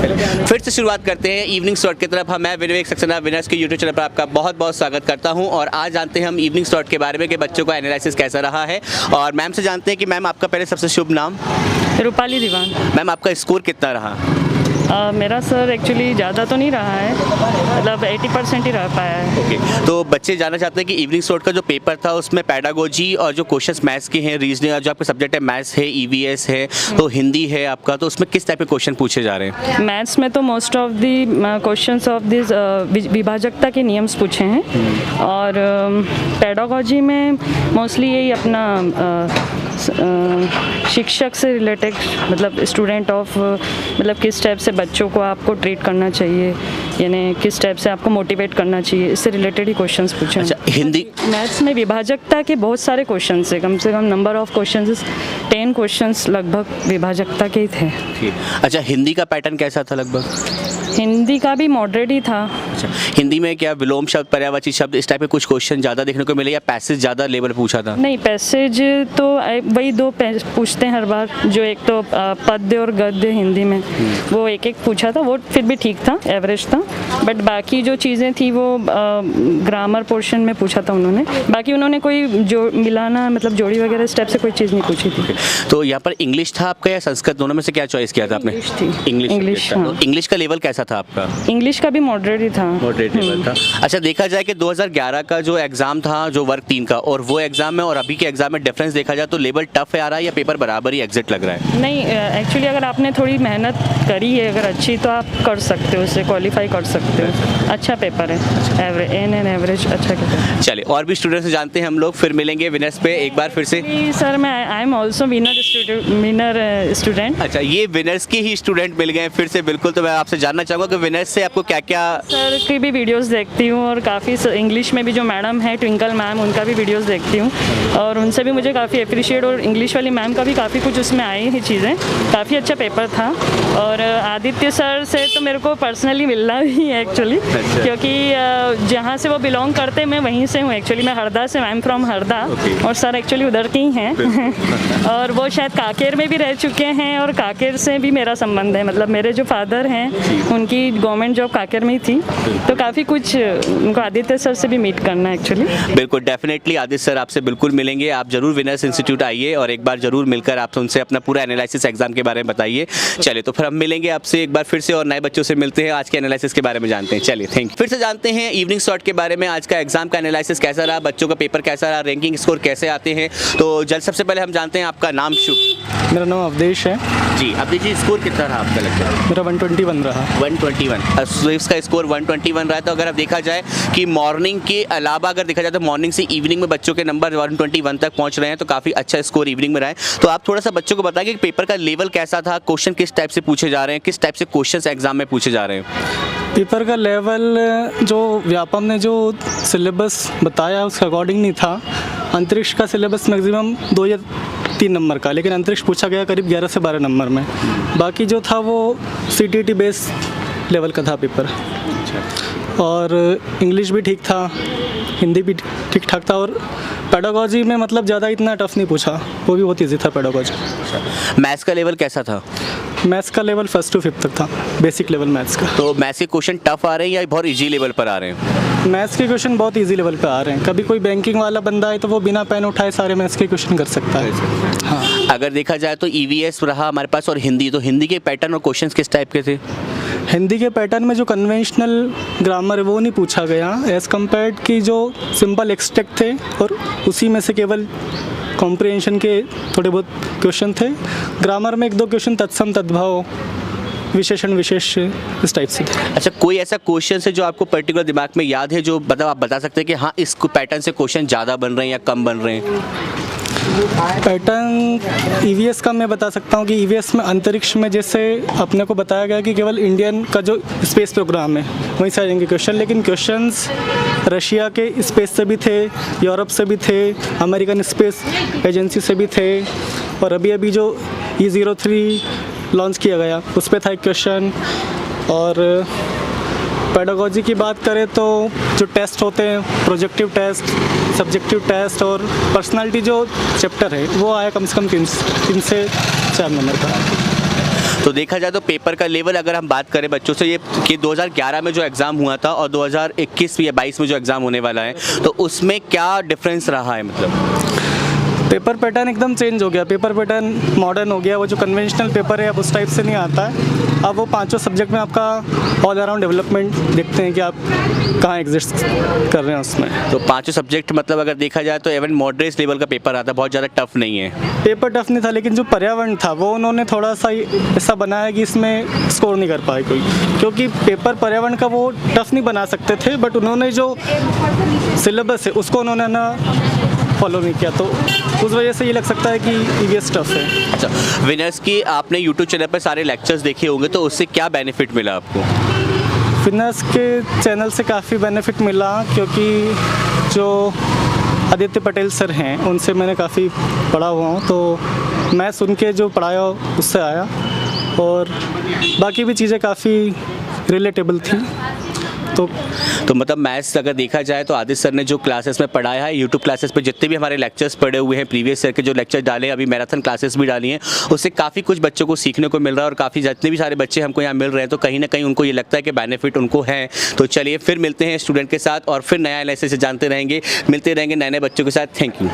फिर से शुरुआत करते हैं इवनिंग स्लॉट की तरफ। मैं विवेक सक्सेना विनर्स के यूट्यूब चैनल पर आपका बहुत बहुत स्वागत करता हूं और आज जानते हैं हम इवनिंग स्लॉट के बारे में कि बच्चों का एनालिसिस कैसा रहा है। और मैम से जानते हैं कि मैम आपका पहले सबसे शुभ नाम। रूपाली दीवान। मैम आपका स्कोर कितना रहा? मेरा सर एक्चुअली ज़्यादा तो नहीं रहा है, मतलब 80% ही रह पाया है। ओके, तो बच्चे जानना चाहते हैं कि इवनिंग स्लॉट का जो पेपर था उसमें पेडागोजी और जो क्वेश्चंस मैथ्स के हैं, रीजनिंग, जो आपका सब्जेक्ट है मैथ्स है, ईवीएस है, तो हिंदी है आपका, तो उसमें किस टाइप के क्वेश्चन पूछे जा रहे हैं? मैथ्स में तो most of the questions of this विभाजकता के नियम्स पूछे हैं और पेडागोजी में मोस्टली यही अपना शिक्षक से रिलेटेड, मतलब स्टूडेंट ऑफ, मतलब किस टाइप से बच्चों को आपको ट्रीट करना चाहिए, यानी किस टाइप से आपको मोटिवेट करना चाहिए, इससे रिलेटेड ही क्वेश्चंस पूछे। अच्छा, हिंदी मैथ्स में विभाजकता के बहुत सारे क्वेश्चंस है, कम से कम नंबर ऑफ क्वेश्चंस 10 क्वेश्चंस लगभग विभाजकता के ही थे। अच्छा, हिंदी का पैटर्न कैसा था लगभग? हिंदी का भी मॉडरेट ही था। अच्छा, हिंदी में क्या विलोम शब्द, पर्यायवाची शब्द, इस टाइप के कुछ क्वेश्चन ज़्यादा देखने को मिले या पैसेज ज़्यादा लेवल पूछा था? नहीं, पैसेज तो वही दो पूछते हैं हर बार, जो एक तो पद्य और गद्य हिंदी में, वो एक एक पूछा था, वो फिर भी ठीक था, एवरेज था। बट बाकी जो चीज़ें थी वो ग्रामर पोर्शन में पूछा था उन्होंने। बाकी उन्होंने कोई जो मिलाना, मतलब जोड़ी वगैरह स्टेप से कोई चीज़ नहीं पूछी थी। तो यहाँ पर इंग्लिश था आपका या संस्कृत, दोनों में से क्या चॉइस किया था आपने? इंग्लिश थी। इंग्लिश। हाँ। इंग्लिश का लेवल कैसा था आपका? इंग्लिश का भी मॉडरेट ही था। मॉडरेट लेवल था। अच्छा, देखा जाए कि 2011 का जो एग्जाम था, जो वर्ग 3 का, और वो एग्जाम में और अभी के एग्जाम में डिफरेंस देखा जाए तो लेवल टफ है आ रहा है या पेपर बराबर ही एग्जिट लग रहा है? नहीं, एक्चुअली अगर आपने थोड़ी मेहनत करी है अगर अच्छी, तो आप कर सकते हो, उससे क्वालिफाई कर सकते हो। अच्छा पेपर है, एवरेज अच्छा पेपर। चलिए, और भी स्टूडेंट्स जानते हैं हम लोग, फिर मिलेंगे विनर्स पे एक बार फिर से। सर मैं I am also winner student. अच्छा, ये विनर्स के ही स्टूडेंट मिल गए फिर से। बिल्कुल, तो मैं आपसे जानना चाहूँगा कि विनर्स से आपको क्या क्या? सर की भी वीडियोस देखती हूँ और काफ़ी इंग्लिश में भी जो मैडम है ट्विंकल मैम, उनका भी वीडियोस देखती हूँ और उनसे भी मुझे काफ़ी अप्रिशिएट, और इंग्लिश वाली मैम का भी काफ़ी कुछ उसमें आई ही चीज़ें। काफ़ी अच्छा पेपर था। और आदित्य सर से तो मेरे को पर्सनली मिलना भी है एक्चुअली, क्योंकि जहाँ से वो बिलोंग करते मैं वहीं से हूँ एक्चुअली। मैं हरदा से, आई एम फ्रॉम हरदा, और सर एक्चुअली उधर के ही हैं और वो शायद काकेर में भी रह चुके हैं और काकेर से भी मेरा संबंध है, मतलब मेरे जो फादर हैं उनकी गवर्नमेंट जॉब काकेर में ही थी, तो काफ़ी कुछ उनको आदित्य सर से भी मीट करना है एक्चुअली। बिल्कुल, डेफिनेटली आदित्य सर आपसे बिल्कुल मिलेंगे। आप जरूर विनर्स इंस्टीट्यूट आइए और एक बार जरूर मिलकर आप उनसे अपना पूरा एनालिसिस एग्जाम के बारे में बताइए। चलिए, तो फिर हम मिलेंगे आपसे एक बार फिर से और नए बच्चों से मिलते हैं, आज के एनालिसिस के बारे में जानते हैं। चलिए, थैंक यू। फिर से जानते हैं इवनिंग स्लॉट के बारे में, आज का एग्जाम का एनालिसिस कैसा रहा, बच्चों का पेपर कैसा रहा, रैंकिंग स्कोर कैसे आते हैं। तो जल्द सबसे पहले हम जानते हैं आपका नाम शुभ। मेरा नाम अवधेश है जी। अवधेश जी, स्कोर कितना रहा आपका लगता है? मेरा 121 रहा। 121 स्विफ्ट का स्कोर 121 रहा है। तो अगर आप देखा जाए कि मॉर्निंग के अलावा अगर देखा जाए तो मॉर्निंग से इवनिंग में बच्चों के नंबर 121 तक पहुंच रहे हैं, तो काफ़ी अच्छा स्कोर इवनिंग में रहा है। तो आप थोड़ा सा बच्चों को बताएंगे कि पेपर का लेवल कैसा था, क्वेश्चन किस टाइप से पूछे जा रहे हैं, किस टाइप से क्वेश्चन एग्जाम में पूछे जा रहे हैं? पेपर का लेवल जो व्यापम ने जो सिलेबस बताया उसके अकॉर्डिंग नहीं था। अंतरिक्ष का सिलेबस मैक्सिमम 2 या 3 नंबर का, लेकिन अंतरिक्ष पूछा गया करीब 11 से 12 नंबर में। बाकी जो था वो CTT बेस लेवल का था पेपर। और इंग्लिश भी ठीक था, हिंदी भी ठीक ठाक था, और पेडागोजी में मतलब ज़्यादा इतना टफ नहीं पूछा, वो भी बहुत ईजी था पेडागोजी। मैथ्स का लेवल कैसा था? मैथ्स का लेवल 1st to 5th तक था, बेसिक लेवल मैथ्स का। तो मैथ्स के क्वेश्चन टफ आ रहे हैं या बहुत इजी लेवल पर आ रहे हैं? मैथ्स के क्वेश्चन बहुत इजी लेवल पे आ रहे हैं। कभी कोई बैंकिंग वाला बंदा है तो वो बिना पेन उठाए सारे मैथ्स के क्वेश्चन कर सकता है। हाँ, अगर देखा जाए तो EVS रहा हमारे पास और हिंदी, तो हिंदी के पैटर्न और क्वेश्चंस किस टाइप के थे? हिंदी के पैटर्न में जो कन्वेंशनल ग्रामर है वो नहीं पूछा गया एज़ कम्पेयर्ड की जो सिंपल एक्सट्रैक्ट थे, और उसी में से केवल कॉम्प्रिहेंशन के थोड़े बहुत क्वेश्चन थे। ग्रामर में 1-2 क्वेश्चन तत्सम तद्भव विशेषण विशेष इस टाइप से थे। अच्छा, कोई ऐसा क्वेश्चन है जो आपको पर्टिकुलर दिमाग में याद है, जो मतलब आप बता सकते हैं कि हाँ इस पैटर्न से क्वेश्चन ज़्यादा बन रहे हैं या कम बन रहे हैं? पैटर्न EVS का मैं बता सकता हूँ कि EVS में अंतरिक्ष में जैसे अपने को बताया गया कि केवल इंडियन का जो स्पेस प्रोग्राम है वहीं से आएंगे क्वेश्चन, लेकिन क्वेश्चंस रशिया के स्पेस से भी थे, यूरोप से भी थे, अमेरिकन स्पेस एजेंसी से भी थे, और अभी अभी जो E03 लॉन्च किया गया उस पर था एक क्वेश्चन। और पेडागोजी की बात करें तो जो टेस्ट होते हैं, प्रोजेक्टिव टेस्ट, सब्जेक्टिव टेस्ट और पर्सनालिटी जो चैप्टर है वो आया कम से कम 3 से 4 नंबर का। तो देखा जाए तो पेपर का लेवल अगर हम बात करें बच्चों से, ये कि 2011 में जो एग्ज़ाम हुआ था और 2021 या 22 में जो एग्ज़ाम होने वाला है, तो उसमें क्या डिफरेंस रहा है? मतलब पेपर पैटर्न एकदम चेंज हो गया, पेपर पैटर्न मॉडर्न हो गया। वो जो कन्वेंशनल पेपर है अब उस टाइप से नहीं आता है। अब वो पांचों सब्जेक्ट में आपका ऑल अराउंड डेवलपमेंट देखते हैं कि आप कहाँ एग्जिस्ट कर रहे हैं उसमें। तो पांचों सब्जेक्ट मतलब अगर देखा जाए तो इवन मॉडरेट लेवल का पेपर आता है, बहुत ज़्यादा टफ नहीं है। पेपर टफ नहीं था, लेकिन जो पर्यावरण था वो उन्होंने थोड़ा सा ऐसा बनाया कि इसमें स्कोर नहीं कर पाए कोई, क्योंकि पेपर पर्यावरण का वो टफ नहीं बना सकते थे, बट उन्होंने जो सिलेबस है उसको उन्होंने ना फॉलो नहीं किया, तो उस वजह से ये लग सकता है कि ईवीएस टफ है। अच्छा, विनर्स की आपने यूट्यूब चैनल पर सारे लेक्चर्स देखे होंगे, तो उससे क्या बेनिफिट मिला आपको? फिटनेस के चैनल से काफ़ी बेनिफिट मिला, क्योंकि जो आदित्य पटेल सर हैं उनसे मैंने काफ़ी पढ़ा हुआ हूँ, तो मैं सुन के जो पढ़ाया उससे आया, और बाकी भी चीज़ें काफ़ी रिलेटेबल थी। तो मतलब मैथ्स अगर देखा जाए तो आदित्य सर ने जो क्लासेस में पढ़ाया है, यूट्यूब क्लासेस पे जितने भी हमारे लेक्चर्स पढ़े हुए हैं, प्रीवियस ईयर के जो लेक्चर डाले, अभी मैराथन क्लासेस भी डाली हैं, उससे काफ़ी कुछ बच्चों को सीखने को मिल रहा है, और काफ़ी जितने भी सारे बच्चे हमको यहाँ मिल रहे हैं तो कहीं ना कहीं उनको ये लगता है कि बेनिफिट उनको है। तो चलिए फिर मिलते हैं स्टूडेंट के साथ और फिर नया एनालिसिस जानते रहेंगे, मिलते रहेंगे नए नए बच्चों के साथ। Thank you.